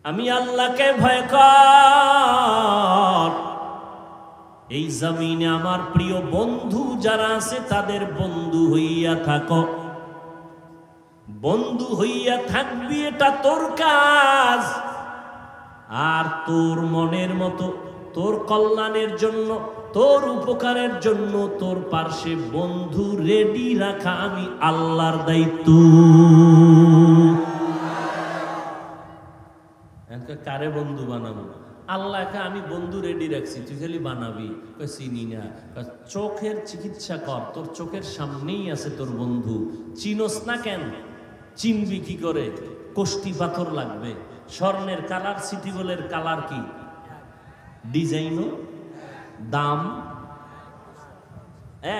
আমি আল্লাহকে ভয় কর। এই জমিনে আমার প্রিয় বন্ধু যারা আছে তাদের বন্ধু হইয়া থাকো, বন্ধু হইয়া থাকবি, এটা তোর কাজ। আর তোর মনের মতো, তোর কল্যাণের জন্য, তোর উপকারের জন্য তোর পার্শ্বে বন্ধু রেডি রাখা আমি আল্লাহর দায়িত্ব। কারে বন্ধু বানাবো? আল্লাহকে আমি বন্ধু রেডি রাখছি, তুই খালি বানাবি। চিনি না। চোখের চিকিৎসা কর, তোর চোখের সামনেই আছে তোর বন্ধু, চিনোস না কেন? চিনবি কি করে? কোষ্টি পাথর লাগবে, স্বর্ণের কালার, সিটিগোলের কালার কি, ডিজাইনও দাম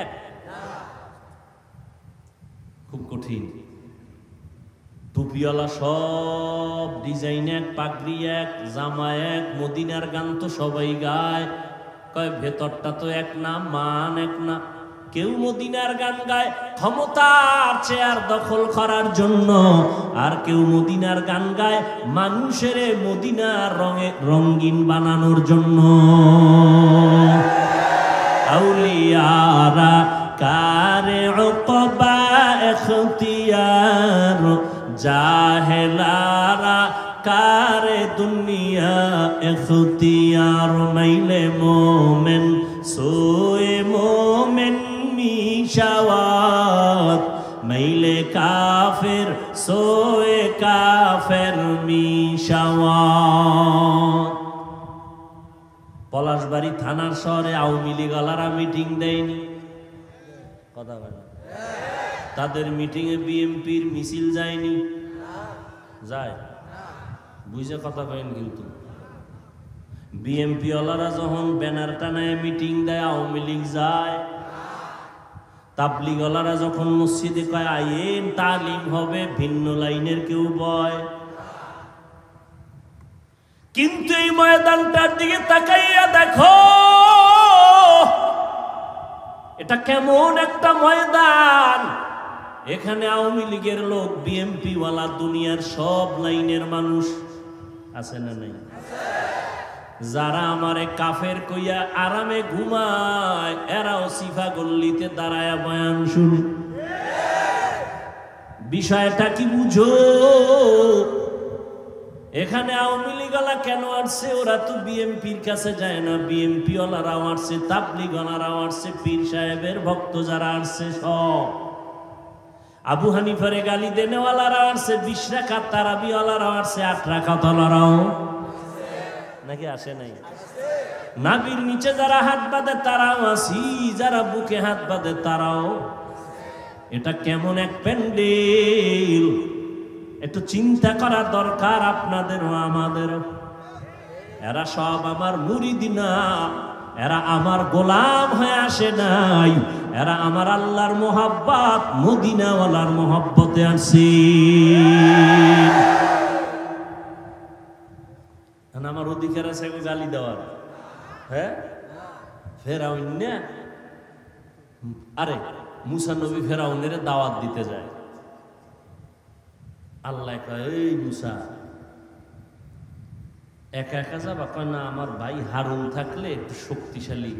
এক, খুব কঠিন। টুপিওয়ালা সব ডিজাইন এক, পাগড়ি এক, জামা এক, মদিনার গান তো সবাই গায়, কয় ভেতরটা তো এক না, মান এক না। কেউ মদিনার গান গায় ক্ষমতার চেয়ার দখল করার জন্য, আর কেউ মদিনার গান গায় মানুষের মদিনার রঙে রঙিন বানানোর জন্য। আউলিয়ারা কারে উকবা ইখতিয়ার, জাহেলারা কারে দুনিয়া ইখতিয়ার। মাইলে মোমেন সোয়ে মোমেন মিশাওয়াত, মাইলে কাফের সোয়ে কাফের মিশাওয়াত। পলাশবাড়ি থানার শহরে আওয়ামী লীগ ওয়ালারা মিটিং দেয়নি, কথা বলে। তাদের মিটিং এ বিএনপির মিছিল যায়নি, যায় বুঝে কথা কয়েন। কিন্তু বিএনপি ওয়ালারা যখন ব্যানার টানায় মিটিং দেয় আওয়ামী লীগ যায়। তাবলিগ ওয়ালারা যখন মসজিদে কয় আইন তালিম হবে, ভিন্ন লাইনের কেউ বয়। কিন্তু এই ময়দানটার দিকে তাকাইয়া দেখো, এটা কেমন একটা ময়দান। এখানে আওয়ামী লীগের লোক, বিএনপি ওয়ালা, দুনিয়ার সব লাইনের মানুষ আছে না নাই? যারা আমারে কাফের কইয়া আরামে ঘুমায়, এরাও সিফা গল্লিতে দাঁড়ায় বয়ান শুনে। বিষয়টা কি বুঝো? এখানে আওয়ামী লীগওয়ালা কেন আসছে? ওরা তো বিএনপির কাছে যায় না। বিএনপি ওয়ালারাও আসছে, তাবলিগ ওয়ালারাও আসছে, পীর সাহেবের ভক্ত যারা আসছে সব। আবু হানিফারে গালি দেনেওয়ালারাও আসছে, 20 রাকাত তারাবি ওয়ালারাও আসছে, 8 রাকাত ওয়ালারাও নাকি আসে নাই? নাবির নিচে যারা হাত বাঁধে তারাও আসি, যারা বুকে হাত বাঁধে তারাও। এটা কেমন এক প্যান্ডেল, একটু চিন্তা করা দরকার আপনাদেরও আমাদেরও। এরা সব আমার মুরিদ না, এরা আমার গোলাম হয়ে আসে নাই, এরা আমার আল্লাহর মোহাব্বত, মদিনাওয়ালার মোহাব্বতে আসে। আমার অধিকার আছে গালি দেওয়ার? হ্যাঁ, ফেরাউন না? আরে মুসা নবী ফেরাউনের দাওয়াত দিতে যায়। আল্লাহ কয়, এই মুসা একা একা যাবা? কয় না, আমার ভাই হারুন থাকলে একটু শক্তিশালী।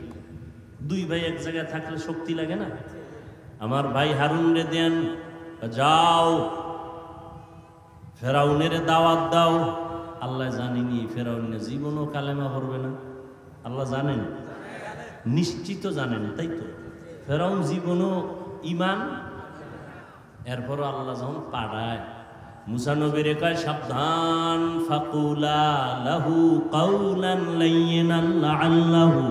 2 ভাই এক জায়গায় থাকলে শক্তি লাগে না? আমার ভাই হারুন রে দেন, যাও ফেরাউনের দাওয়াত দাও। আল্লাহ জানেনি ফেরাউন জীবনও কালেমা পড়বে না। আল্লাহ জানেন, নিশ্চিত জানেন, তাই তো? ফেরাউন জীবনও ইমান। এরপরও আল্লাহ যখন পাঠায়, মুসা নবীরে কয় সাবধান, ফাকুলা লাহু কাওলান লাইয়িনান লাআল্লাহু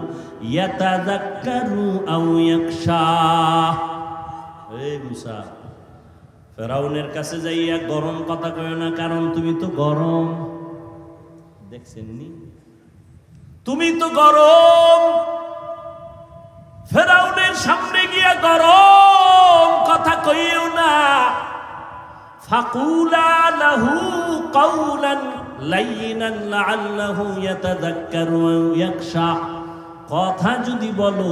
ইয়াতাযাক্কারু আও ইয়াখশা। এই মুসা, ফেরাউনের কাছে যাইয়া গরম কথা কয় না, কারণ তুমি তো গরম। দেখছেন নি, তুমি তো গরম। ফেরাউনের সামনে গিয়া গরম কথা কইও না। ফাকুলা লাহু কাওলান লাইয়িনান লাআল্লাহু ইয়াতাযাক্কারু আও ইয়াখশা। কথা যদি বলো,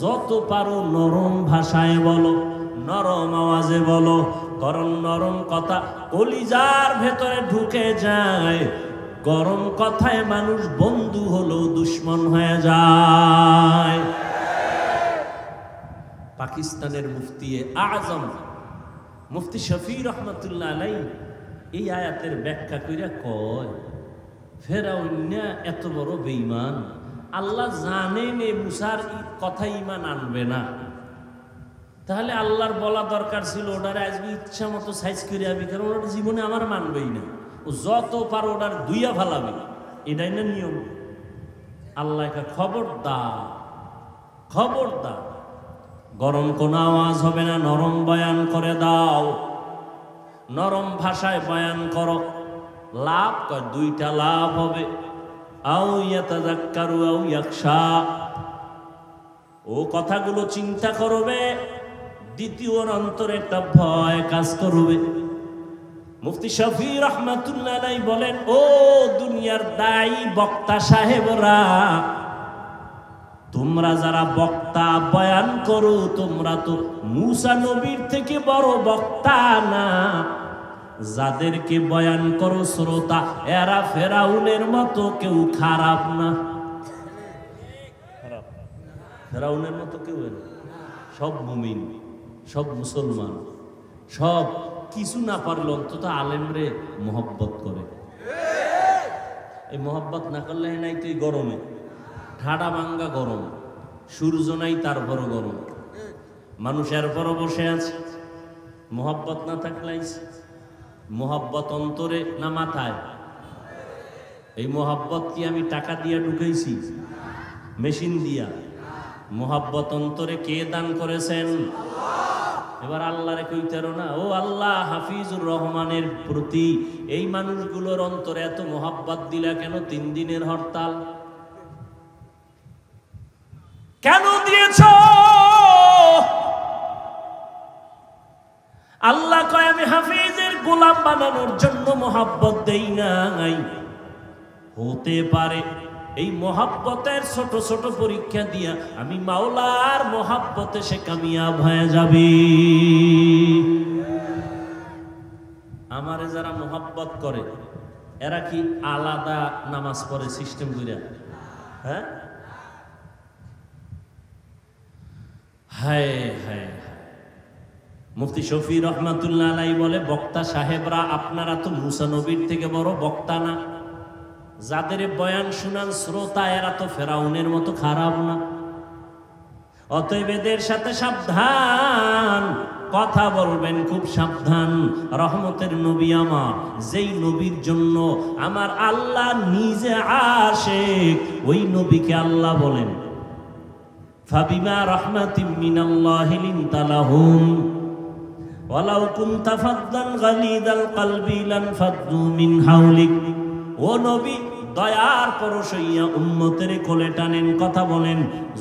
যত পারো নরম ভাষায় বলো, নরম আওয়াজে বলো, কারণ নরম কথা কলিজার ভেতরে ঢুকে যায়। গরম কথায় মানুষ বন্ধু হলেও দুশ্মন হয়ে যায়। পাকিস্তানের মুফতি আজম মুফতি শফি রহমতুল্লাহ আলাই এই আয়াতের ব্যাখ্যা কইরা কয়, ফেরাউন এত বড় বেঈমান, আল্লাহ জানেন এই মুসার কথা ইমান আনবে না, তাহলে আল্লাহর বলা দরকার ছিল ওটারে আজকে ইচ্ছা মতো সাইজ করে আবি, কারণ ওটা জীবনে আমার মানবেই না, ও যত পারো ওটার দুইয়া ফালাবে, এটাই না নিয়ম। আল্লাহকে খবরদার, খবরদার, গরম কোনো আওয়াজ হবে না, নরম বয়ান করে দাও, নরম ভাষায় বয়ান করো। লাভ কয় দুইটা লাভ হবে, আও ইয়াতাযাক্কারু আও ইয়াখশা, ও কথাগুলো চিন্তা করবে, দ্বিতীয় অন্তরে একটা ভয় কাজ করবে। মুফতি শফি রহমাতুল্লাহ আলাইহি বলেন, ও দুনিয়ার দায়ী বক্তা সাহেবরা, তোমরা যারা বক্তা বয়ান করো, তোমরা তো মুসা নবীর থেকে বড় বক্তা না। যাদেরকে বয়ান করো শ্রোতা, এরা ফেরাউনের মতো কেউ খারাপ না। ফেরাউনের মতো কেউ না, সব মুমিন, সব মুসলমান, সব কিছু না পারলে অন্তত আলেমরে মোহব্বত করে। এই মোহব্বত না করলে নাই তুই গরমে ঠাডা ভাঙ্গা গরম, সূর্য নাই তারপরও গরম, মানুষ এরপরও বসে আছে। মোহব্বত না থাকলে মোহব্বত অন্তরে না মাথায়? এই মোহব্বত কি আমি টাকা দিয়া ঢুকাইছি, মেশিন দিয়া? মোহব্বত অন্তরে কে দান করেছেন? এবার আল্লাহরে কইতেরো না, ও আল্লাহ হাফিজুর রহমানের প্রতি এই মানুষগুলোর অন্তরে এত মোহব্বত দিলা কেন? 3 দিনের হরতাল কেন দিয়েছ? আল্লাহ কয় আমি হাফিজের গোলাম বানানোর জন্য মোহাব্বত দেই নাই। হতে পারে এই মোহাব্বতের ছোট ছোট পরীক্ষা দিয়া আমি মাওলার মোহাব্বতে সে কামিয়াব হয়ে যাবে। আমারে যারা মোহাব্বত করে এরা কি আলাদা নামাজ পড়ে সিস্টেম কইরা? হ্যাঁ, হায় হায়। মুফতি শফি রহমাতুল্লাহ আলাইহি বলে, বক্তা সাহেবরা আপনারা তো মুসা নবীর থেকে বড় বক্তা না। যাদের বয়ান শুনান শ্রোতা, এরা তো ফেরাউনের মতো খারাপ না। অতএব এদের সাথে সাবধান, কথা বলবেন খুব সাবধান। রহমতের নবী আমার, যেই নবীর জন্য আমার আল্লাহ নিজে আশিক, ওই নবীকে আল্লাহ বলেন ফাবিমা রাহমাতিম মিনাল্লাহি লিনতা লাহুম ওয়ালাউ কুনতা ফাদ্দান গালিদাল কলবি লানফাদ্দু মিন হাওলিক। ও নবী, দয়ার পরশ হইয়া উম্মতের কোলে টানেন, কথা বলেন।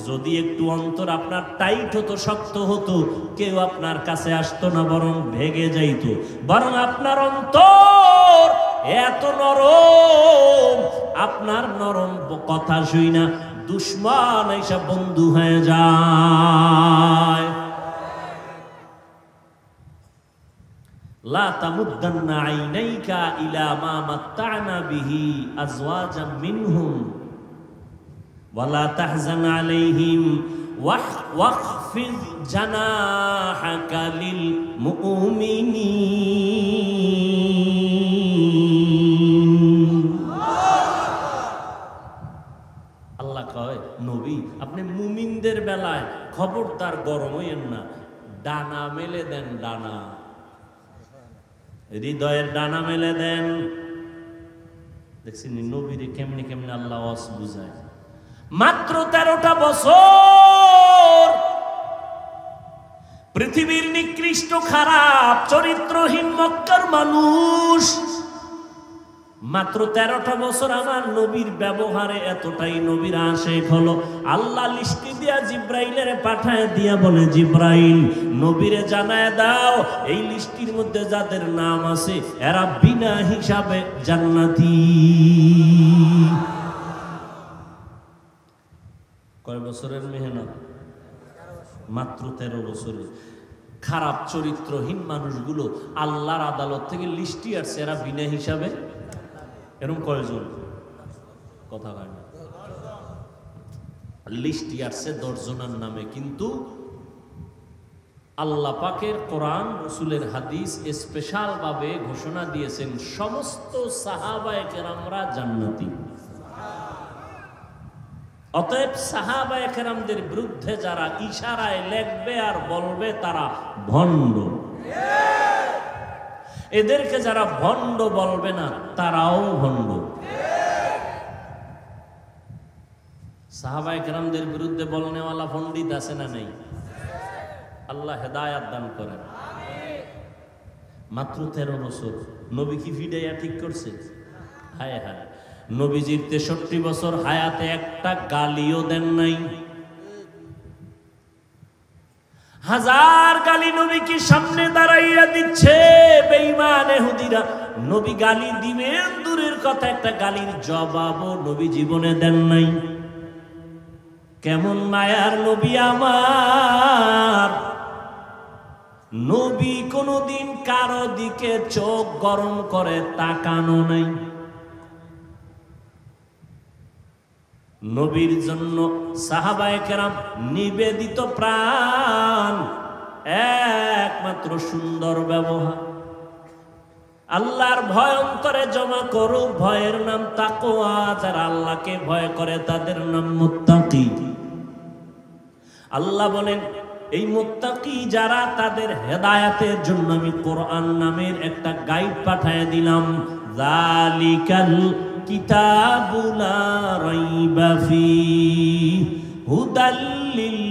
যদি একটু অন্তর আপনার টাইট হতো, শক্ত হতো, কেউ আপনার কাছে আসতো না, বরং ভেগে যাইত। বরং আপনার অন্তর এত নরম, আপনার নরম কথা শুই না দুশ্মন এইসব বন্ধু হয়ে যায়। লা তামুদ্দান্না আইনাইকা ইলা মা মাত্তা'না বিহি আজওয়াজাম মিনহুম ওয়ালা তাহজান আলাইহিম ওয়াখফিজ জানাহাকা লিল মুমিনিন। আল্লাহ কয়, নবী আপনি মুমিনদের বেলায় খবরদার গরম হইয়েন না, ডানা মেলে দেন, ডানা, হৃদয়ের ডানা মেলে দেন। দেখছেন নবীরে কেমনে কেমনে আল্লাহ ওয়াজ বুঝায়। মাত্র 13টা বছর পৃথিবীর নিকৃষ্ট খারাপ চরিত্রহীন মক্কার মানুষ, মাত্র 13টা বছর আমার নবীর ব্যবহারে এতটাই নবীর আশিক হলো। আল্লাহ লিস্টি দিয়া জিব্রাইলের পাঠায় দিয়া বলে, জিব্রাইল নবীরে জানায় দাও এই লিস্টির মধ্যে যাদের নাম আছে এরা বিনা হিসাবে জান্নাতি। কয় বছরের মেহনত? মাত্র 13 বছরে। খারাপ চরিত্রহীন মানুষগুলো আল্লাহর আদালত থেকে লিস্টি আসছে, এরা বিনা হিসাবে। এরকম কয়জন? কথা হয় না, লিস্ট আসছে 10 জনের নামে, কিন্তু আল্লাহ পাকের কোরআন রাসূলের হাদিস স্পেশাল ভাবে ঘোষণা দিয়েছেন সমস্ত সাহাবায়ে কেরামরা জান্নাতি। অতএব সাহাবায়ে কেরামদের বিরুদ্ধে যারা ইশারায় লেখবে আর বলবে তারা ভণ্ড, এদেরকে যারা ভণ্ড বলবে না তারাও ভণ্ড। সাহাবায়ে কেরামদের বিরুদ্ধে বলনেওয়ালা পণ্ডিত আছে না নাই? আল্লাহ হেদায়াত দান করেন। মাত্র 13 বছর নবী কি ভিডাইয়া ঠিক করছে? হায় হায়, নবীজির 63 বছর হায়াতে একটা গালিও দেন নাই। হাজার গালি নবী কি সামনে দাঁড়াইয়া দিচ্ছে বেঈমান ইহুদিরা। নবী গালি দিবেন দূরের কথা, একটা গালির জবাবও নবী জীবনে দেন নাই। কেমন মায়ার নবী আমার! নবী কোনদিন কারো দিকে চোখ গরম করে তাকানো নাই। নবীর জন্য সাহাবায়ে কেরাম নিবেদিত প্রাণ, একমাত্র সুন্দর ব্যবহার। আল্লাহর ভয় অন্তরে জমা করো, ভয়ের নাম তাকওয়া। যারা আল্লাহকে ভয় করে তাদের নাম মুত্তাকি। আল্লাহ বলেন এই মুত্তাকি যারা, তাদের হেদায়েতের জন্য আমি কোরআন নামের একটা গাইড পাঠিয়ে দিলাম। যালিকাল কিতাবু লা রাইবা ফীহি হুদাল লিল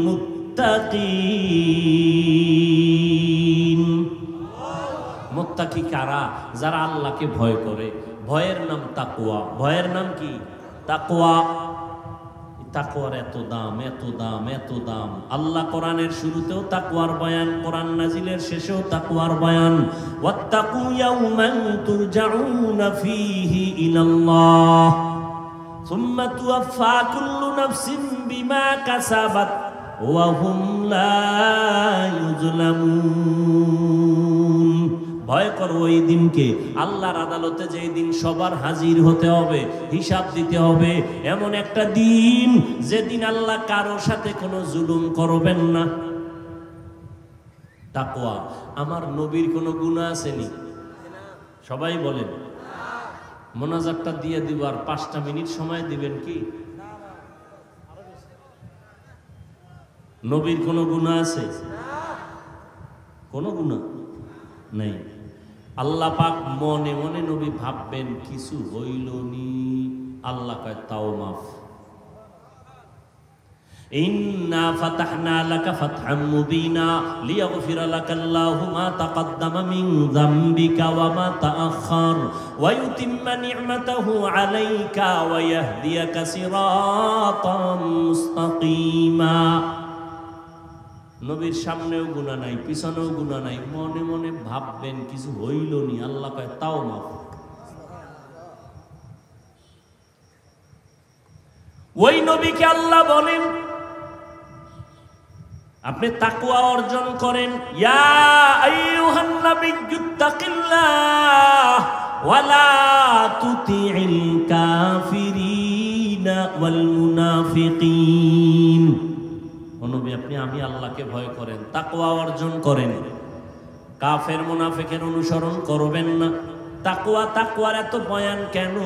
মুত্তাকিন। মুত্তাকি কারা? যারা আল্লাহকে ভয় করে। ভয়ের নাম তাকওয়া। ভয়ের নাম কি? তাকওয়া। তাকওয়ার এত দাম, এত দাম, এত দাম। আল্লাহ কোরআনের শুরুতেও তাকওয়ার বয়ান, কোরআন নাজিলের শেষেও তাকওয়ার বয়ান। ওয়াত্তাকু ইয়াওমান তুরজাউনা ফীহি ইলাল্লাহ সুম্মা তুওয়াফা কুল্লু নাফসিন বিমা কাসাবাত ওয়া হুম লা ইউজলামুন। ভয় করো ওই দিনকে, আল্লাহর আদালতে যেই দিন সবার হাজির হতে হবে, হিসাব দিতে হবে। এমন একটা দিন যেদিন আল্লাহ কারোর সাথে কোনো জুলুম করবেন না। তাকওয়া। আমার নবীর কোনো গুনাহ আসেনি? সবাই বলেন। মোনাজাতটা দিয়ে দিব, আর 5টা মিনিট সময় দিবেন কি? নবীর কোনো গুনাহ আছে? কোনো গুনাহ নেই। আল্লাহ পাক মনে মনে নবী ভাববেন কিছু হইল নি, আল্লাহ কয় তাও মাফ। ইন্না ফাতাহনা লাকা ফাতহাম মুবিনা লিয়াগফিরা লাকাল্লাহু মা তাকাদ্দামা মিন যামবিকা ওয়া মা তাআখার ওয়া ইউতিম্মা নি'মাতাহু আলাইকা ওয়া ইয়াহদিয়াকা সিরাতাম মুস্তাকিমা। নবীর সামনেও গুনাহ নাই, পিছনেও গুনাহ নাই, মনে মনে ভাববেন কিছু হইল নি, আল্লাহ কয় তাও মাফ। ওই নবীকে আল্লাহ বলেন আপনি তাকওয়া অর্জন করেন। ইয়া আইয়ুহান নাবিয়্যুত্তাকিল্লাহ ওয়া লা তুতি'ল কাফিরিনা ওয়াল মুনাফিকিন। নবী আপনি আমি আল্লাহকে ভয় করেন, তাকওয়া অর্জন করেন, কাফের মুনাফিকের অনুসরণ করবেন না। তাকওয়া, তাকওয়ার এত বয়ান কেন?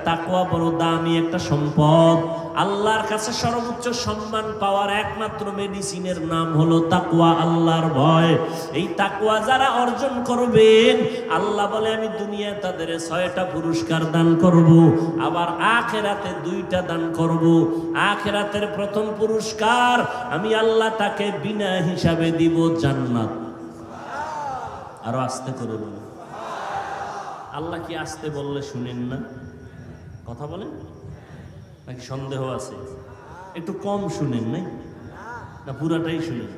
তাকওয়া বড় দামি একটা সম্পদ। আল্লাহর কাছে সর্বোচ্চ সম্মান পাওয়ার একমাত্র মেডিসিনের নাম হলো তাকওয়া, আল্লাহর ভয়। এই তাকওয়া যারা অর্জন করবেন, আল্লাহ বলে আমি দুনিয়ায় তাদের 6টা পুরস্কার দান করব, আবার আখিরাতে 2টা দান করব। আখিরাতের প্রথম পুরস্কার আমি আল্লাহ তাকে বিনা হিসাবে দিব জান্নাত। আরো আস্তে করে বলুন। আল্লাহ কি আস্তে বললে শুনেন না? কথা বলেন নাকি সন্দেহ আছে? একটু কম শুনেন নাই না পুরাটাই শুনেন?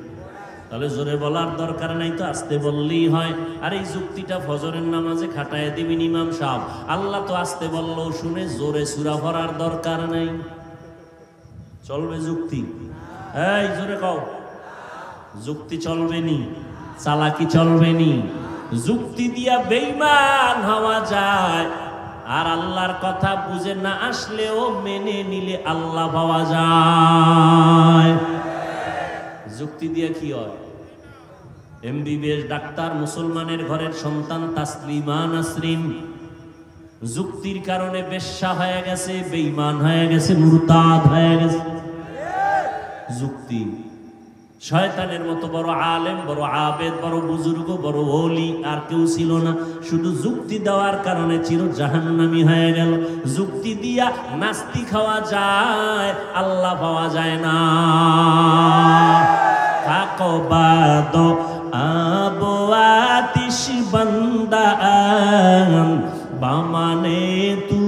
তাহলে জোরে বলার দরকার নাই, তো আস্তে বললেই হয়। আর এই যুক্তিটা ফজরের নামাজে খাটায় দিবেন ইমাম সাহেব। আল্লাহ তো আস্তে বললেও শুনে, জোরে সূরা পড়ার দরকার নাই। চলবে যুক্তি? এই জোরে কও, যুক্তি চলবে নি? চালাকি চলবে নি? যুক্তি দিয়া বেঈমান হওয়া যায়, আর আল্লাহর কথা বুঝে না আসলেও মেনে নিলে আল্লাহ পাওয়া যায়। যুক্তি দিয়ে কি হয়? এমবিবিএস ডাক্তার, মুসলমানের ঘরের সন্তান তাসলিমা নাসরিন যুক্তির কারণে বেশ্যা হয়ে গেছে, বেঈমান হয়ে গেছে, মুরতাদ হয়ে গেছে। যুক্তি। শয়তানের মতো বড় আলেম, বড় আবেদ, বড় বুজুর্গ, বড় ওলি আর কেউ ছিল না। শুধু যুক্তি দেওয়ার কারণে চির জাহান্নামী হয়ে গেল। যুক্তি দিয়া নাস্তিক হওয়া যায়, আল্লাহ পাওয়া যায় না। কাকবাদ আবো আতিশ বান্দা বামানে তু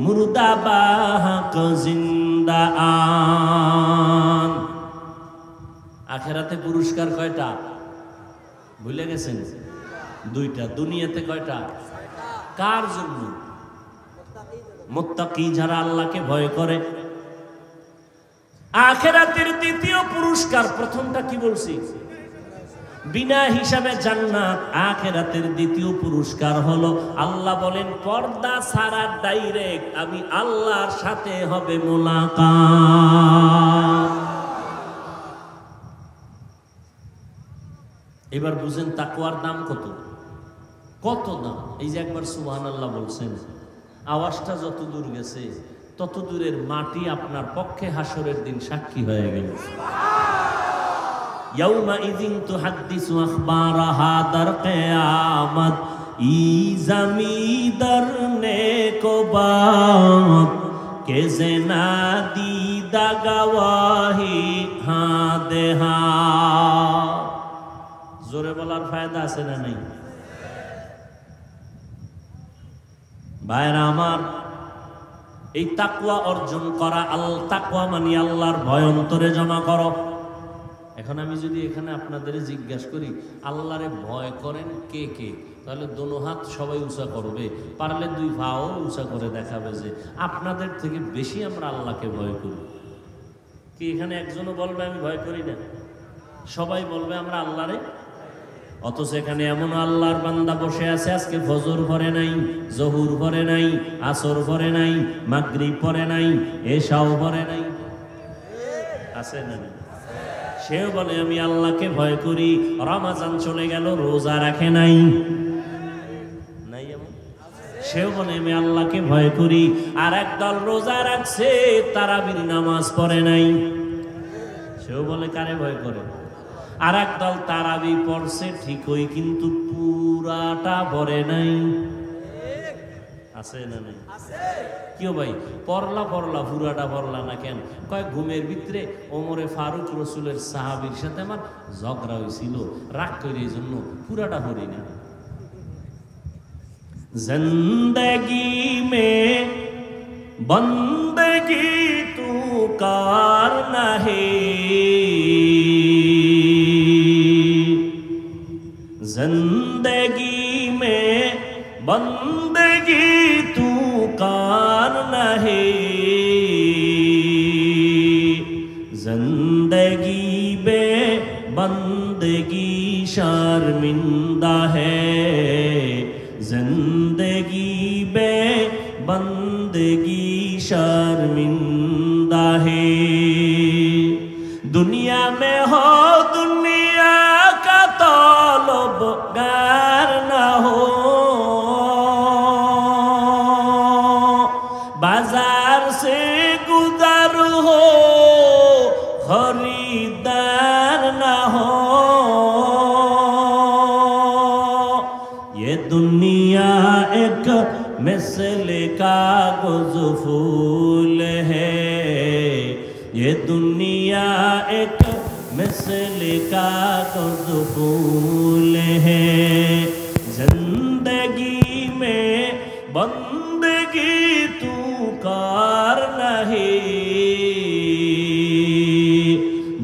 মুর্দা বাহক জিন্দা আন। আখেরাতে পুরস্কার কয়টা ভুলে গেছেন? দুইটা। দুনিয়াতে কয়টা? কার জন্য? মুত্তাকি, যারা আল্লাহকে ভয় করে। আখেরাতের দ্বিতীয় পুরস্কার, প্রথমটা কি বলছি? বিনা হিসাবে জান্নাত। আখেরাতের দ্বিতীয় পুরস্কার হলো, আল্লাহ বলেন পর্দা ছাড়া ডাইরেক্ট আমি আল্লাহর সাথে হবে মোলাকাত। এবার বুঝেন তাকওয়ার দাম কত? কত দাম? এই যে একবার সুবহানাল্লাহ বলছেন, আওয়াজটা যত দূর গেছে তত দূরের মাটি আপনার পক্ষে হাসরের দিন সাক্ষী হয়ে গেল। ইয়াউমা ইযিন তুহাদ্দিসু আখবারাহা দার কিয়ামত ই জামিদার নেকো বাত কে জেনা দিদা গওয়াহি হাঁ দেহা। জোরে বলার ফায়দা আছে না নেই? ভাইরা আমার, এই তাকওয়া অর্জন করা, তাকওয়া মানে আল্লাহর ভয় অন্তরে জমা করো। এখন আমি যদি এখানে আপনাদের জিজ্ঞাসা করি আল্লাহরে ভয় করেন কে কে, তাহলে দোনো হাত সবাই উঁচা করবে, পারলে দুই পাও উঁচা করে দেখাবে যে আপনাদের থেকে বেশি আমরা আল্লাহকে ভয় করি। কি এখানে একজনও বলবে আমি ভয় করি না? সবাই বলবে আমরা আল্লাহরে। অথচ এখানে এমন আল্লাহর বান্দা বসে আছে আজকে ফজর পড়ে নাই, জহুর পড়ে নাই, আসর পড়ে নাই, মাগরিব পড়ে নাই, এশাও পড়ে নাই। আছে না? সেও বলে আমি আল্লাহকে ভয় করি। রমজান চলে গেল, রোজা রাখে নাই। নাই এমন? সেও বলে আমি আল্লাহকে ভয় করি। আর একদল রোজা রাখছে, তারাবির নামাজ পড়ে নাই। সেও বলে কারে ভয় করে? আর একদল তারাবি পড়ছে ঠিকই, কিন্তু পুরাটা পড়ে নাই। আছে না নাই? কেউ ভাই পড়লা পুরাটা পড়লা না কেন? কয় ঘুমের ভিতরে ওমরে ফারুক রসুলের সাহাবীর সাথে আমার ঝগড়া হয়েছিল, রাগ করে এই জন্য পুরাটা পড়ি না। জিন্দগি মে বন্দগি তু কার নাহি, जिंदगी में बंदगी तू कार नहीं, जिंदगी में बंदगी शर्मिंदा है, जिंदगी में बंदगी शर्मिंदा है। दुनिया में हो दुनिया का तलबगार ना हो, बाजार से गुजर हो खरीदार ना हो। ये दुनिया एक मिसल कागज फूल है, ये दुनिया एक मिसल कागज फूल है। जिंदगी में बंदगी तू कार नहीं,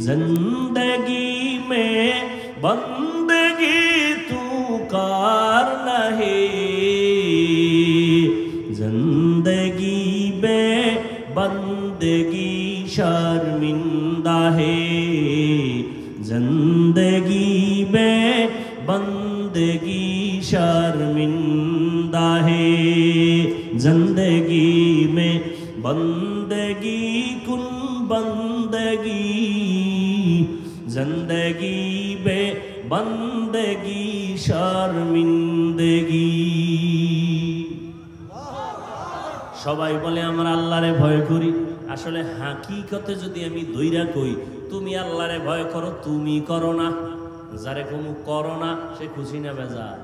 जिंदगी में बंदगी तू कार नहीं, जिंदगी में बंदगी शर्मिंदा है, जिंदगी में बंदगी शर्मिंदा है। जिंदगी में बंदगी कुन बंदगी जिंदगी बे बंदगी शर्मिंदगी। সবাই বলে আমরা আল্লাহরে ভয় করি, আসলে হাকিকতে যদি আমি দইরা কই তুমি আল্লাহরে ভয় করো, তুমি করো না, যারে কোনো করো না সে খুশি না বেজার।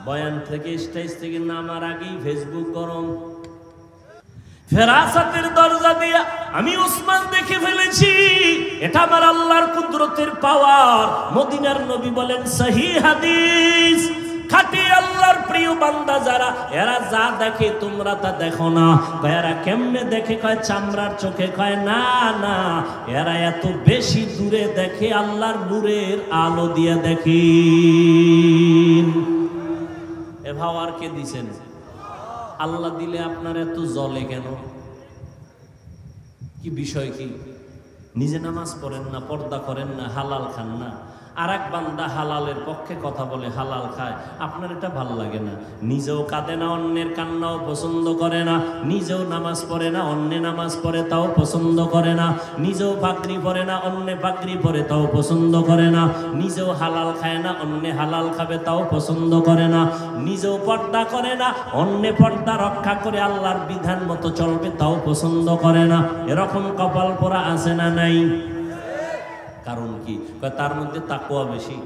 বয়ান থেকে স্টেজ থেকে নামার আগেই ফেসবুক গরম। ফেরাসাতের দরজা দিয়া আমি উসমান দেখে ফেলেছি, এটা আমার আল্লাহর কুদরতের পাওয়ার। মদিনার নবী বলেন সহিহ হাদিস, খাঁটি আল্লাহর প্রিয় বান্দা যারা, এরা যা দেখে তোমরা তা দেখো না। এরা কেমনে দেখে? কয় চামড়ার চোখে। কয় না না, এরা এত বেশি দূরে দেখে, আল্লাহর নূরের আলো দিয়ে দেখে। এ ভাও আর কে দিছেন? আল্লাহ দিলে আপনার এত জ্বলে কেন? কি বিষয় কি? নিজে নামাজ পড়েন না, পর্দা করেন না, হালাল খান না, আর এক বান্দা হালালের পক্ষে কথা বলে, হালাল খায়, আপনার এটা ভাল লাগে না। নিজেও কাঁদে না, অন্যের কান্নাও পছন্দ করে না। নিজেও নামাজ পড়ে না, অন্য নামাজ পড়ে তাও পছন্দ করে না। নিজেও পাগড়ি পরে না, অন্য পাগড়ি পরে তাও পছন্দ করে না। নিজেও হালাল খায় না, অন্য হালাল খাবে তাও পছন্দ করে না। নিজেও পর্দা করে না, অন্য পর্দা রক্ষা করে আল্লাহর বিধান মতো চলবে তাও পছন্দ করে না। এরকম কপাল পোড়া আছে না নাই? কারণ কি? তার মধ্যে তাকওয়া বেশি,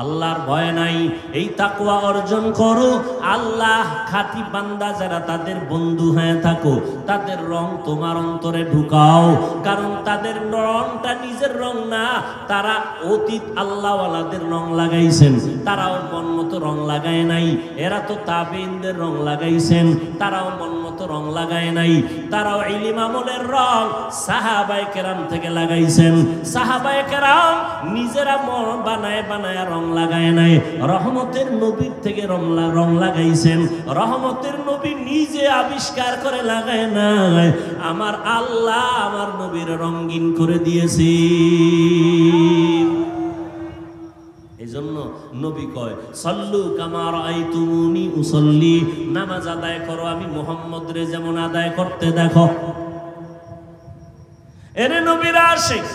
আল্লাহর ভয় নাই। এই তাকওয়া অর্জন করো, আল্লাহ খাঁটি বান্দা যারা তাদের বন্ধু হয়ে থাকো, তাদের রং তোমার অন্তরে ঢুকাও। কারণ তাদের রংটা নিজের রং না, তারা অতীত আল্লাহওয়ালাদের রং লাগাইছেন, তারাও মন মতো রং লাগায় নাই। এরা তো তাবেঈনদের রং লাগাইছেন, তারাও মন মতো রং লাগায় নাই। তারাও ইলম আমলের রং সাহাবায়ে কেরাম থেকে লাগাইছেন। সাহাবায়ে কেরাম নিজেরা মন বানায় বানায় রং লাগায় নাই, রহমতের নবীর থেকে রং লাগাইছেন। রহমতের নবী নিজে আবিষ্কার করে লাগায় নাই, আমার আল্লাহ আমার নবীর রঙিন করে দিয়েছে। এই জন্য নবী কয় সাল্লু কামা রাআইতুমুনি উসাল্লি, নামাজ আদায় করো আমি মুহাম্মদ রে যেমন আদায় করতে দেখো। এরে নবীর আশিক,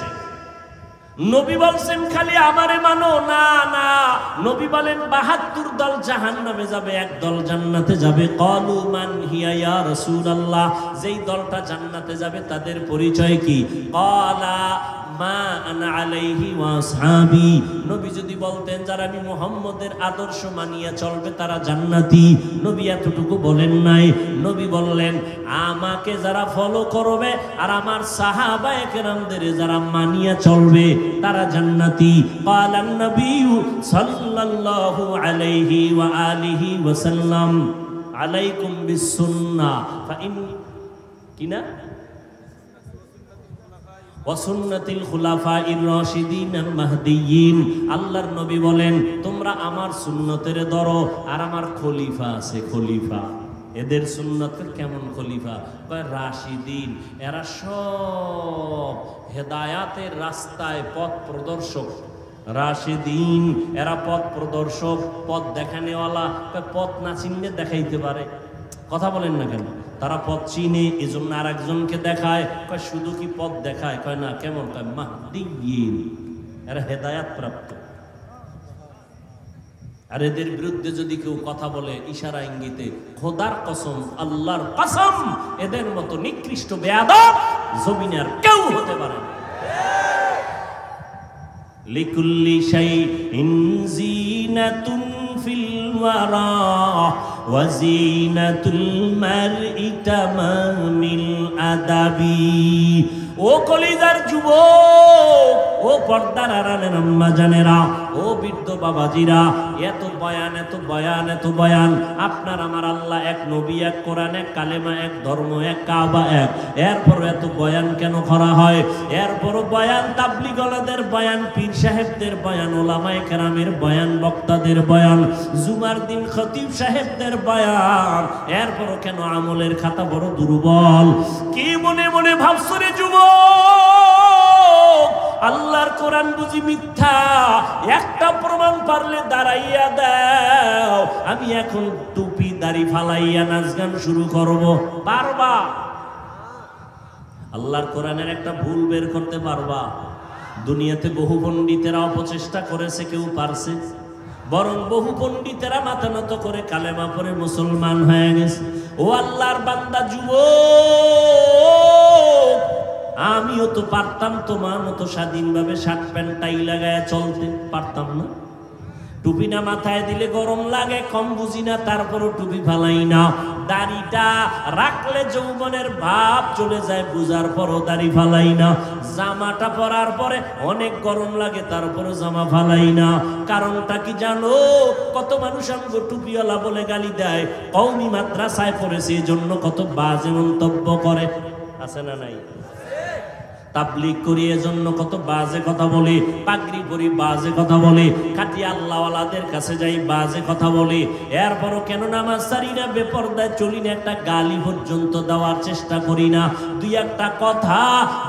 নবী বলছেন খালি আমারে মানো না, না, নবী বলেন ৭২ দল জাহান্নামে যাবে, এক দল জান্নাতে যাবে। ক্বালু মান হিয়া ইয়া রাসূলুল্লাহ, যেই দলটা জান্নাতে যাবে তাদের পরিচয় কি? ক্বালা মা আনা আলাইহি ওয়া আসহাবি, নবী যদি বলতেন যারা আমি মুহাম্মদের আদর্শ মানিয়া চলবে তারা জান্নাতি, নবী এতটুকু বলেন নাই। নবী বললেন আমাকে যারা ফলো করবে আর আমার সাহাবায়ে কেরামদের যারা মানিয়া চলবে তারা জান্নাতি। ক্বালান নবিয়্যু সাল্লাল্লাহু আলাইহি ওয়া আলিহি ওয়া সাল্লাম আলাইকুম বিসুন্নাহ ফাইন কিনা ওয়াসুন্নাতিল খুলাফাইর রাশিদিনাল মাহদিয়্যিন। আল্লাহর নবী বলেন তোমরা আমার সুন্নতের ধরো, আর আমার খলিফা আছে, খলিফা, এদের সুন্নতের কেমন খলিফা? কয় রাশিদিন, এরা সব হেদায়াতের রাস্তায় পথ প্রদর্শক। রাশিদিন, এরা পথ প্রদর্শক, পথ দেখানেওয়ালা। পথ না চিনলে দেখাইতে পারে, কথা বলেন না কেন? তারা পথ চিনে, এজন্য আর একজনকে দেখায়। কয় শুধু কি পথ দেখায়? কয় না। কেমন? কয় মাহদিয়্যিন, এরা হেদায়াত প্রাপ্ত। আর এদের বিরুদ্ধে যদি কেউ কথা বলে ইশারা ইঙ্গিতে, খোদার কসম, আল্লাহর কসম, এদের মতো নিকৃষ্ট বেয়াদব জমিনে আর কেউ হতে পারে না। লিকুল্লি শাইইন জিনাতুন ফিল ওয়ারা ওয়া জিনাতুল মারই তামামিল আদাবি। ও কলিজার যুবক, ও পর্দার আড়ালের আম্মা জানেরা, ও বৃদ্ধ বাবাজিরা, এত বয়ান, এত বয়ান, এত বয়ান। আপনার আমার আল্লাহ এক, নবী এক, কোরআন এক, কালেমা এক, ধর্ম এক, কাবা এক, এরপর এত বয়ান কেন করা হয়? এরপরও বয়ান তাবলীগীদের বয়ান, পীর সাহেবদের বয়ান, ওলামায়ে কেরামের বয়ান, বক্তাদের বয়ান, জুমার দিন খতিব সাহেবদের বয়ান, এরপরও কেন আমলের খাতা বড় দুর্বল? কি মনে মনে ভাবছো রে যুবক? আল্লাহর কোরআন বুঝি মিথ্যা? একটা প্রমাণ পারলে দাঁড়াইয়া দাও। আমি এখন টুপি দাড়ি ফালাইয়া নাচ গান শুরু করব, পারবা? আল্লাহর কোরআনের একটা ভুল বের করতে পারবা? দুনিয়াতে বহু পণ্ডিতেরা অপচেষ্টা করেছে, কেউ পারছে? বরং বহু পণ্ডিতেরা মাথা নত করে কালেমা পড়ে মুসলমান হয়ে গেছে। ও আল্লাহর বান্দা যুবক, আমিও তো পারতাম তোমার মতো স্বাধীনভাবে শার্ট প্যান্ট টাই লাগায় চলতে, পারতাম না? টুপি না মাথায় দিলে গরম লাগে, কম বুঝি না, তারপরও টুপি ফালাই না। দাড়িটা রাখলে যৌবনের ভাব চলে যায়, বুঝার পরও দাড়ি ফালাই না। জামাটা পরার পরে অনেক গরম লাগে, তারপরও জামা ফালাই না। কারণটা কি জানো? কত মানুষ আমাকে টুপিওয়ালা বলে গালি দেয়, কওমি মাদ্রাসায় পড়েছে এজন্য কত বাজে মন্তব্য করে, আছে না নাই? তাবলীগ করি এজন্য কত বাজে কথা বলে, পাগড়ি পরি বাজে কথা বলে, খাঁটি আল্লাহওয়ালাদের কাছে যাই বাজে কথা বলে। এরপরও কেন নামাজ ছাড়ি না, বেপরদায় চলি না, একটা গালি পর্যন্ত দেওয়ার চেষ্টা করি না। দুই একটা কথা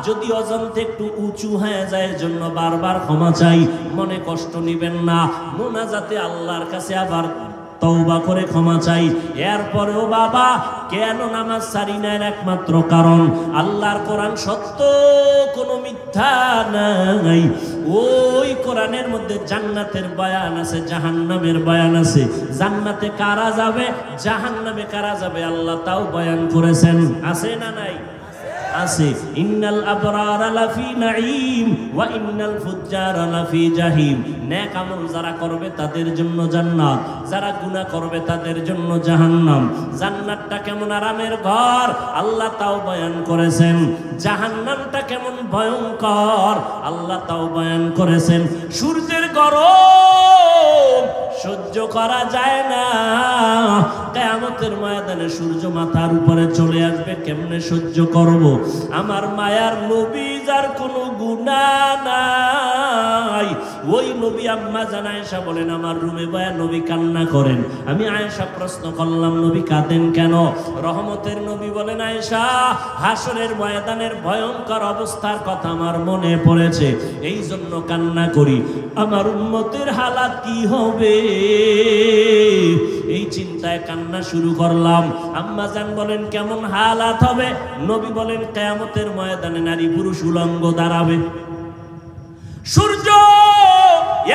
যদি অজান্তে একটু উঁচু হয়ে যায়, এজন্য বারবার ক্ষমা চাই, মনে কষ্ট নিবেন না। মোনাজাতে আল্লাহর কাছে আবার তওবা করে ক্ষমা চাই। এরপরেও বাবা কেন নামাজ ছাড়ি না, একমাত্র কারণ আল্লাহর কোরআন সত্য, কোনো মিথ্যা নাই। ওই কোরআনের মধ্যে জান্নাতের বয়ান আছে, জাহান্নামের বয়ান আছে। জান্নাতে কারা যাবে, জাহান্নামে কারা যাবে, আল্লাহ তাও বয়ান করেছেন, আছে না নাই? আছে। ইন্নাল আবরারা লাফি নাঈম ওয়া ইন্নাল ফুজ্জারা লাফি জাহিম। নেক আমল যারা করবে তাদের জন্য জান্নাত, যারা গুনাহ করবে তাদের জন্য জাহান্নাম। জান্নাতটা কেমন আরামের ঘর, আল্লাহ তাও বয়ান করেছেন। জাহান্নামটা কেমন ভয়ঙ্কর, আল্লাহ তাও বয়ান করেছেন। সূর্যের গরম সহ্য করা যায় না, কিয়ামতের ময়দানে সূর্য মাথার উপরে চলে আসবে, কেমনে সহ্য করব? আমার মায়ার নবী যার কোনো গুনাহ নাই, ওই নবী আম্মা জান আয়েশা বলেন আমার রুমে বয়া নবী কান্না করেন। আমি আয়েশা প্রশ্ন করলাম নবী কাঁদেন কেন? রহমতের নবী বলেন আয়েশা, হাসরের ময়দানের ভয়ঙ্কর অবস্থার কথা আমার মনে পড়েছে, এই জন্য কান্না করি। আমার উম্মতের হালাত কি হবে, এই চিন্তায় কান্না শুরু করলাম। আম্মা জান বলেন কেমন হালাত হবে? নবী বলেন কিয়ামতের ময়দানে নারী পুরুষ উলঙ্গ দাঁড়াবে, সূর্য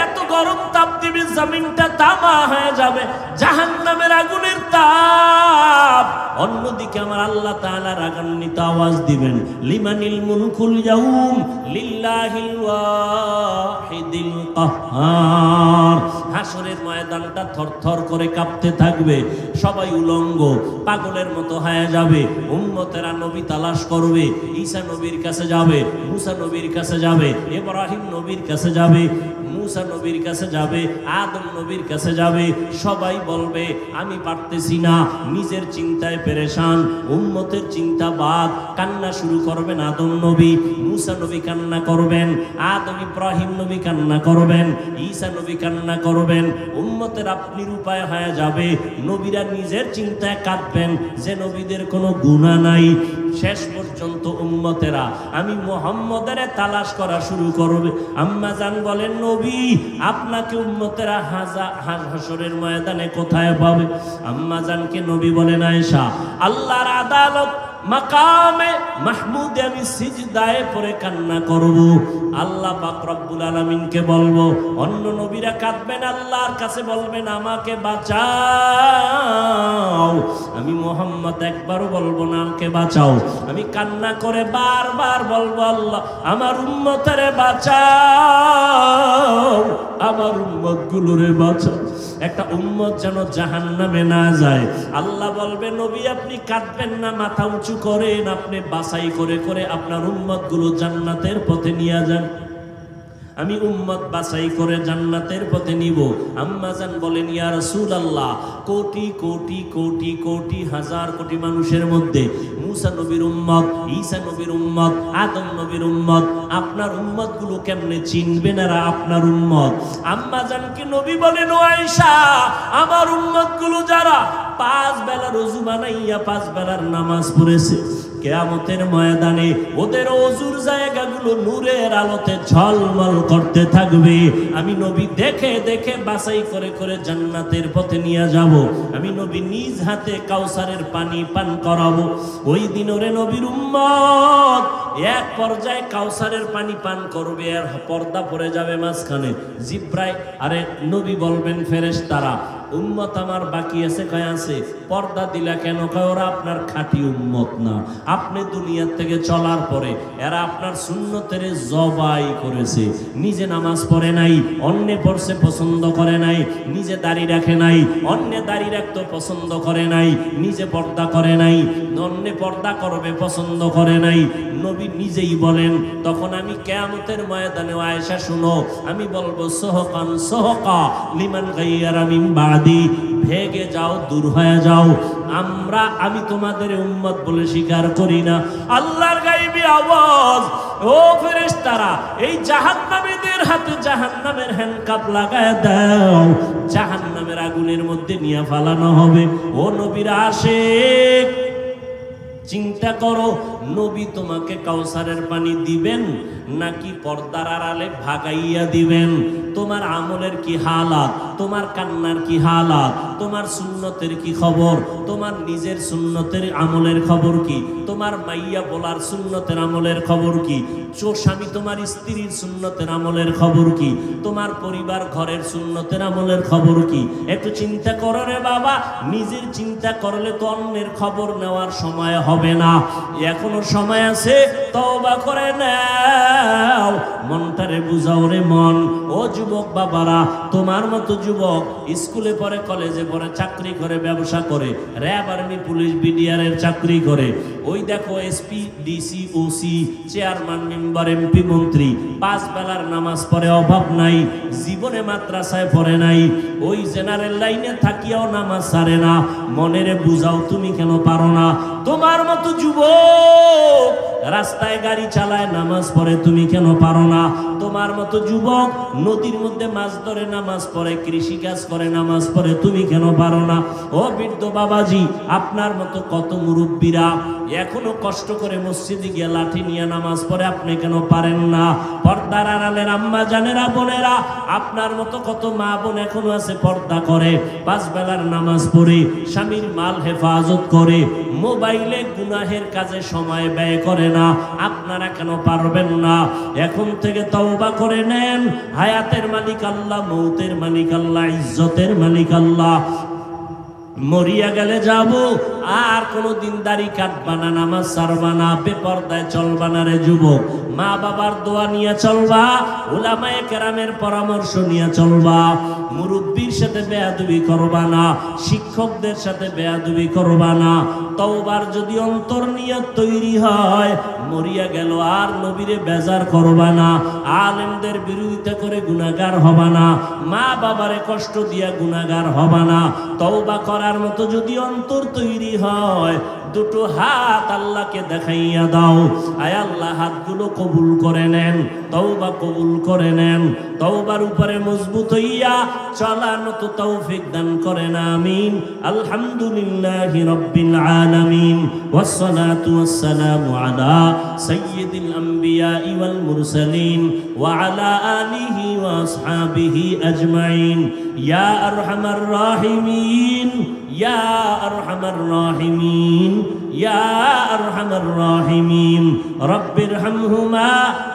এত গরম তাপ দিবে, জমিনটা তামা হয়ে যাবে, জাহান্নামের আগুনের তাপ। অন্যদিকে আমার আল্লাহ তাআলা রাগান্বিত আওয়াজ দিবেন, লিমানিল মুলকুল ইয়াউম লিল্লাহিল ওয়াহিদিল কাহ্হার। হাসরের ময়দানটা থরথর করে কাঁপতে থাকবে, সবাই উলঙ্গ পাগলের মতো হয়ে যাবে। উম্মতেরা নবী তালাশ করবে, ঈসা নবীর কাছে যাবে, মুসা নবীর কাছে যাবে, ইব্রাহিম নবীর কাছে যাবে, মুসা নবীর কাছে যাবে, আদম নবীর কাছে যাবে। সবাই বলবে আমি পারতেছি না, নিজের চিন্তায় পেরেশান, উম্মতের চিন্তা বাদ। কান্না শুরু করবেন আদম নবী, মুসা নবী কান্না করবেন, আদম ইব্রাহিম নবী কান্না করবেন, ঈসা নবী কান্না করবেন। উম্মতের আপনি উপায় হয়ে যাবে, নবীরা নিজের চিন্তায় কাঁদবেন যে নবীদের কোনো গুনাহ নাই। শেষ পর্যন্ত উম্মতেরা আমি মুহাম্মদের তালাশ করা শুরু করবে। আম্মা জান বলেন নবী আপনাকে উম্মতেরা হাসরের ময়দানে কোথায় পাবে? আম্মা জানকে নবী বলেন আয়েশা, আল্লাহর আদালত মাকামে মাহমুদে আমি সিজদায় পড়ে কান্না করব, আল্লাহ পাক রব্বুল আলামিনকে বলবো। অন্য নবীরা কাঁদবেন, আল্লাহর কাছে বলবেন আমাকে বাঁচাও। আমি মুহাম্মদ একবারও বলবো না আমাকে বাঁচাও, আমি কান্না করে বারবার বলবো আল্লাহ আমার উম্মতরে বাঁচাও, আমার উম্মত গুলোরে বাঁচাও। একটা উম্মত যেন জাহান্নামে না যায়। আল্লাহ বলবে নবী আপনি কাঁদবেন না, মাথা উঁচু করেন, আপনি বাছাই করে করে আপনার উম্মত গুলো জান্নাতের পথে নিয়ে যান। আমি উম্মত বাছাই করে জান্নাতের পথে নিব। আম্মা জান বলেন ইয়া রাসূলুল্লাহ, কোটি কোটি কোটি কোটি হাজার কোটি মানুষের মধ্যে মুসা নবীর উম্মত, ঈসা নবীর উম্মত, আদম নবীর উম্মত, আপনার উম্মত গুলো কেমনে চিনবেন এরা আপনার উম্মত? আম্মা জানকে নবী বলেন ও আয়েশা, আমার উম্মত গুলো যারা 5 বেলার ওযু বানাইয়া 5 বেলার নামাজ পড়েছে। কিয়ামতের ময়দানে ওদের ওযুর জায়গাগুলো নূরের আলোতে ঝলমল করতে থাকবে। আমি নবী দেখে দেখে বাছাই করে করে জান্নাতের পথে নিয়ে যাব। আমি নবী নিজ হাতে কাউসারের পানি পান করাবো। ওই দিন ওরে নবীর উম্মত এক পর্যায়ে কাউসারের পানি পান করবে, আর পর্দা পড়ে যাবে মাঝখানে। জিব্রাইল আরে নবী বলবেন ফেরেশতারা, উম্মত আমার বাকি আছে, কয় আছে। পর্দা দিলা কেন? কয় ওরা আপনার খাঁটি উম্মত না। আপনি দুনিয়া থেকে চলার পরে এরা আপনার সুন্নতের জবাই করেছে। নিজে নামাজ পড়ে নাই, অন্যে পড়ছে পছন্দ করে নাই। নিজে দাড়ি রাখে নাই, অন্যে দাড়ি রাখতে পছন্দ করে নাই। নিজে পর্দা করে নাই, অন্যে পর্দা করবে পছন্দ করে নাই। নবী নিজেই বলেন, তখন আমি কিয়ামতের ময়দানে আয়েশা শুনো, আমি বলবো সোহকান সোহকা লিমান গায়্যারা মিন বাদি, ভেগে যাও, দূর হয়ে যাও। আমি তোমাদের উম্মত বলে স্বীকার করি না। আল্লাহর গায়বী আওয়াজ, ও ফেরেশতারা, এই জাহান্নামীদের হাতে জাহান্নামের হ্যান্ডকাপ লাগায় দাও, জাহান্নামের আগুনের মধ্যে নিয়ে ফালানো হবে। ও নবীর আশিক, চিন্তা করো, নবী তোমাকে কাউসারের পানি দিবেন নাকি পর্দার আড়ালে ভাগাইয়া দিবেন? তোমার আমলের কি হালাত, তোমার কান্নার কি হালাত, তোমার সুন্নতের কি খবর, তোমার নিজের সুন্নতের আমলের খবর কি, তোমার মাইয়া বলার সুন্নতের আমলের খবর কি, স্বামী তোমার স্ত্রীর সুন্নতের আমলের খবর কি, তোমার পরিবার ঘরের সুন্নতের আমলের খবর কি? একটু চিন্তা করো রে বাবা। নিজের চিন্তা করলে তো অন্যের খবর নেওয়ার সময় হবে না। এখনো সময় আছে, তওবা করে নাও, মনটারে বুঝাও রে মন। ও যুবক বাবারা, তোমার মতো যুবক স্কুলে পড়ে, কলেজে পড়ে, চাকরি করে, ব্যবসা করে, র্যাব, আর্মি, পুলিশ, বিডিআর এর চাকরি করে, ওই দেখো SP, DC, OC, chairman, member, MP, মন্ত্রী, 5 বেলার নামাজ পড়ে, অভাব নাই। জীবনে মাদ্রাসায় পড়ে নাই, ওই জেনারেল লাইনে থাকিয়াও নামাজ ছাড়ে না। মনেরে বুঝাও, তুমি কেন পারো না? তোমার মতো যুবক রাস্তায় গাড়ি চালায়, নামাজ পড়ে, তুমি কেন পারো না? তোমার মতো যুবক নদীর মধ্যে মাছ ধরে, নামাজ পড়ে, কৃষি কাজ করে, নামাজ পড়ে, তুমি কেন পারো না? ও বৃদ্ধ বাবাজি, আপনার মতো কত মুরব্বীরা এখনো কষ্ট করে মসজিদে গিয়ে লাঠি নিয়ে নামাজ পড়ে, আপনি কেন পারেন না? পর্দার আড়ালের আম্মা জানেরা, বোনেরা, আপনার মতো কত মা বোন এখনো আছে পর্দা করে, 5 বেলার নামাজ পড়ে, স্বামীর মাল হেফাজত করে, মোবাইলে গুনাহের কাজে সময় ব্যয় করে না। আপনারা কেন পারবেন না? এখন থেকে তওবা করে নেন। হায়াতের মালিক আল্লাহ, মৌতের মালিক আল্লাহ, ইজ্জতের মালিক আল্লাহ। মরিয়া গেলে যাব, আর কোনদিন দাড়ি কাটবা না, নামাজ ছাড়বা না, বেপরদায় চলবা না রে যুবক। মা বাবার দোয়া নিয়ে চলবা, উলামায়ে কেরামের পরামর্শ নিয়ে চলবা। মুরব্বীর সাথে বেয়াদবি করবা না, শিক্ষকদের সাথে বেয়াদবি করবা না। তওবার যদি অন্তর নিয়ত তৈরি হয়, মরিয়া গেল আর নবীরে বেজার করবা না, আলেমদের বিরোধিতা করে গুনাহগার হবা না, মা বাবারে কষ্ট দিয়া গুনাহগার হবা না। তওবা করার মতো যদি অন্তর তৈরি হয়, দুটো হাত আল্লাহকে দেখাইয়া দাও, আয় আল্লাহ হাতগুলো কবুল করে নেন, তওবা কবুল করে নেন। তওবার উপরে মজবুত হইয়া চলার মতো তৌফিক দান করেন, আমিন। আলহামদুলিল্লাহি রাব্বিল আলামিন, ওয়াসসালাতু ওয়াসসালামু আলা সাইয়্যিদিল আম্বিয়া ওয়াল মুরসালিন ওয়া আলা আলিহি ওয়া আসহাবিহি আজমাইন। ইয়া আরহামার রাহিমিন, ইয়া আরহামার রাহিমিন, ইয়া আরহামার রাহিমিন। রব্বিরহামহুমা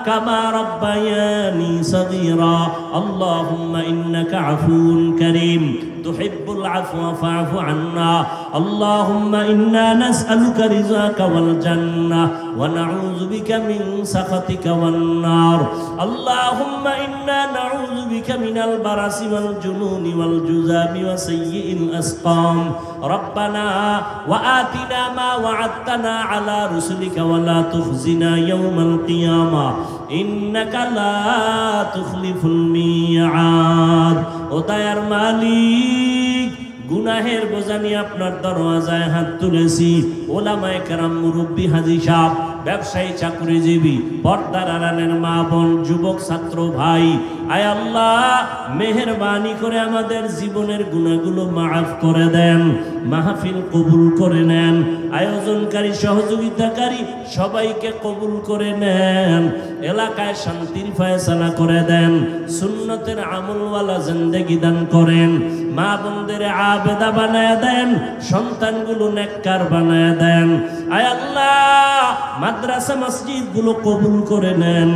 কামা রাব্বায়ানি সগীরা। আল্লাহুম্মা ইন্নাকা আফুউন কারীম তুহিব্বুল আফওয়া ফা'ফু আন্না। আল্লাহুম্মা ইন্না নাসআলুকা রিযাকা ওয়াল জান্নাহ ওয়া নাউযু বিকা মিন সাখাতিকা ওয়ান নার। আল্লাহুম্মা ইন্না নাউযু বিকা মিনাল বারাসি ওয়াল জুনুনি ওয়াল জুযামি ওয়া সাইয়্যিল আসকাম। রব্বানা ওয়া আতিনা মা ওয়া'আদতানা আলা রুসুলিকা ওয়া লা তুখজিনা ইয়াওমাল কিয়ামা ইন্নাকা লা তুখলিফুল মিআদ। ও দয়ার মালিক, গুনাহের বোঝা নিয়ে আপনার দরওয়াজায় হাত তুলেছি। ওলামায়ে কেরাম, মুরব্বী, হাজী সাহেব, ব্যবসায়ী চাকরিজীবী পর্দার আড়ালের মা বোন যুবক ছাত্র ভাই, আয় আল্লাহ মেহেরবানি করে আমাদের জীবনের গুনাহগুলো মাফ করে দেন, মাহফিল কবুল করে নেন, আয়োজনকারী সহযোগিতাকারী সবাইকে কবুল করে নেন, এলাকায় শান্তির ফয়সালা করে দেন, সুন্নতের আমলওয়ালা জিন্দেগি দান করেন, মা বোনদের আবেদা বানায় দেন, সন্তানগুলো নেককার বানায় দেন। আয় আল্লাহ মাদ্রাসা মসজিদগুলো কবুল করে নেন,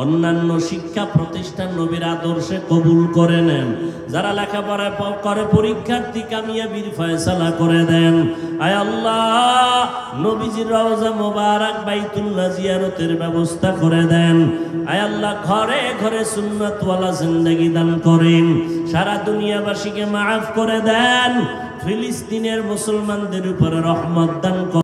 অন্যান্য শিক্ষা প্রতিষ্ঠান নবীর আদর্শে কবুল করে নেন, যারা লেখাপড়া করে পরীক্ষার্থী কামিয়াবির ফয়সালা করে দেন। আয় আল্লাহ নবীজির রওজা মোবারক বাইতুল্লাহ জিয়ারতের ব্যবস্থা করে দেন। আয় আল্লাহ ঘরে ঘরে সুন্নাতওয়ালা জিন্দেগি দান করেন, সারা দুনিয়াবাসীকে মাফ করে দেন, ফিলিস্তিনের মুসলমানদের উপরে রহমত দান করেন।